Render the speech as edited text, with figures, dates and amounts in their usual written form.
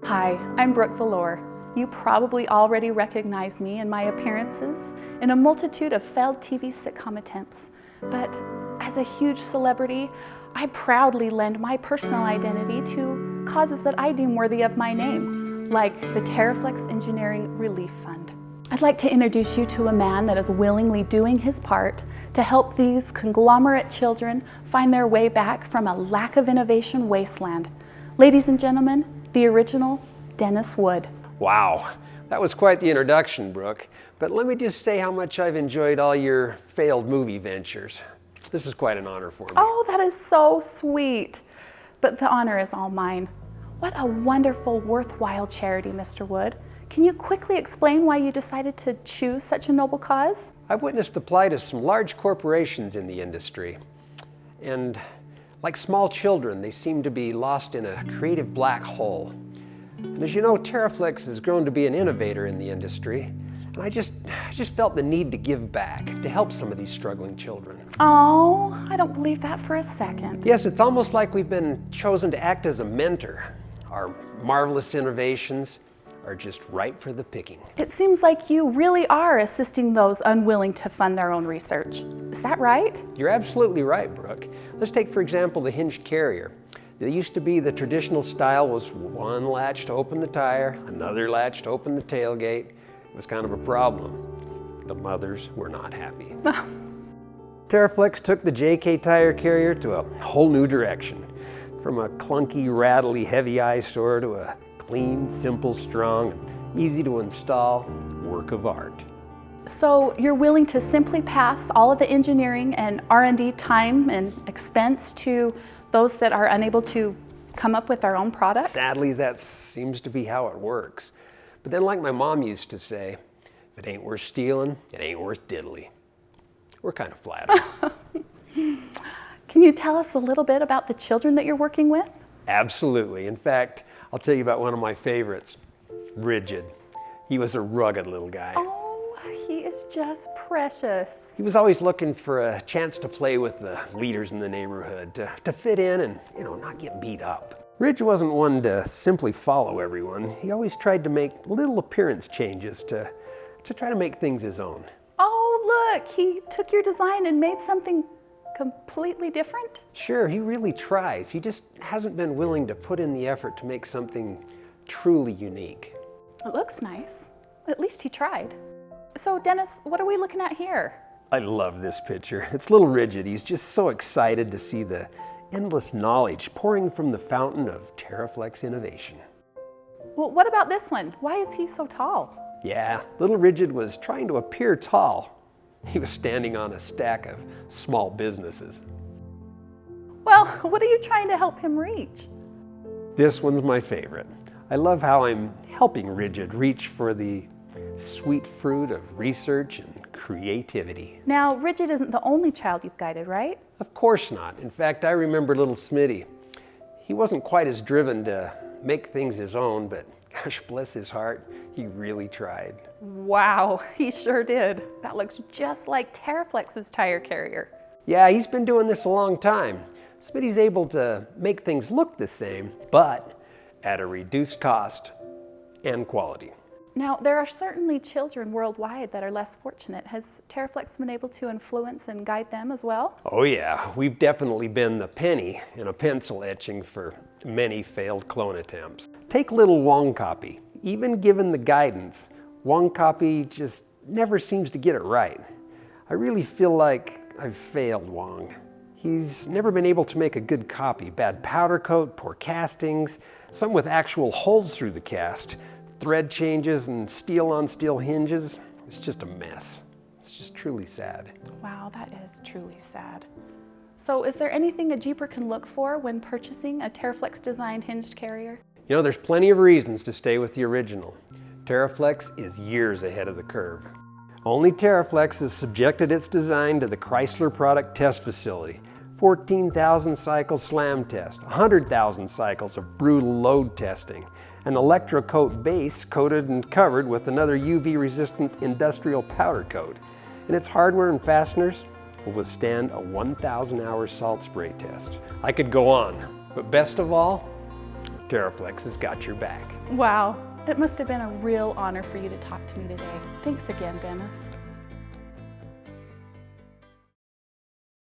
Hi, I'm Brooke Valor. You probably already recognize me and my appearances in a multitude of failed TV sitcom attempts. But as a huge celebrity, I proudly lend my personal identity to causes that I deem worthy of my name, like the TeraFlex Engineering Relief Fund. I'd like to introduce you to a man that is willingly doing his part to help these conglomerate children find their way back from a lack of innovation wasteland. Ladies and gentlemen, the original Dennis Wood. Wow, that was quite the introduction, Brooke. But let me just say how much I've enjoyed all your failed movie ventures. This is quite an honor for me. Oh, that is so sweet. But the honor is all mine. What a wonderful, worthwhile charity, Mr. Wood. Can you quickly explain why you decided to choose such a noble cause? I've witnessed the plight of some large corporations in the industry. And like small children, they seem to be lost in a creative black hole. And as you know, TeraFlex has grown to be an innovator in the industry. And I just felt the need to give back, to help some of these struggling children. Oh, I don't believe that for a second. Yes, it's almost like we've been chosen to act as a mentor. Our marvelous innovations are just ripe for the picking. It seems like you really are assisting those unwilling to fund their own research. Is that right? You're absolutely right, Brooke. Let's take, for example, the hinged carrier. It used to be the traditional style was one latch to open the tire, another latch to open the tailgate. It was kind of a problem. The mothers were not happy. TeraFlex took the JK tire carrier to a whole new direction. From a clunky, rattly, heavy eyesore to a clean, simple, strong, and easy to install work of art. So you're willing to simply pass all of the engineering and R&D time and expense to those that are unable to come up with their own product? Sadly, that seems to be how it works. But then, like my mom used to say, if it ain't worth stealing, it ain't worth diddly. We're kind of flattered. Can you tell us a little bit about the children that you're working with? Absolutely. In fact, I'll tell you about one of my favorites, Rigid. He was a rugged little guy. Oh, he is just precious. He was always looking for a chance to play with the leaders in the neighborhood, to fit in and, not get beat up. Ridge wasn't one to simply follow everyone. He always tried to make little appearance changes to try to make things his own. Oh, look, he took your design and made something completely different? Sure, he really tries. He just hasn't been willing to put in the effort to make something truly unique. It looks nice. At least he tried. So Dennis, what are we looking at here? I love this picture. It's little Rigid. He's just so excited to see the endless knowledge pouring from the fountain of TeraFlex innovation. Well, what about this one? Why is he so tall? Yeah, little Rigid was trying to appear tall. He was standing on a stack of small businesses. Well, what are you trying to help him reach? This one's my favorite. I love how I'm helping Rigid reach for the sweet fruit of research and creativity. Now, Rigid isn't the only child you've guided, right? Of course not. In fact, I remember little Smitty. He wasn't quite as driven to make things his own, but gosh bless his heart, he really tried. Wow, he sure did. That looks just like TeraFlex's tire carrier. Yeah, he's been doing this a long time. Smitty's able to make things look the same, but at a reduced cost and quality. Now, there are certainly children worldwide that are less fortunate. Has TeraFlex been able to influence and guide them as well? Oh yeah, we've definitely been the penny in a pencil etching for many failed clone attempts. Take little Wong Copy. Even given the guidance, Wong Copy just never seems to get it right. I really feel like I've failed Wong. He's never been able to make a good copy. Bad powder coat, poor castings, some with actual holes through the cast, thread changes and steel on steel hinges. It's just a mess. It's just truly sad. Wow, that is truly sad. So is there anything a Jeeper can look for when purchasing a TeraFlex designed hinged carrier? There's plenty of reasons to stay with the original. TeraFlex is years ahead of the curve. Only TeraFlex has subjected its design to the Chrysler product test facility. 14,000 cycle slam test, 100,000 cycles of brutal load testing, an electrocoat base coated and covered with another UV-resistant industrial powder coat. And its hardware and fasteners will withstand a 1,000-hour salt spray test. I could go on, but best of all, TeraFlex has got your back. Wow, it must have been a real honor for you to talk to me today. Thanks again, Dennis.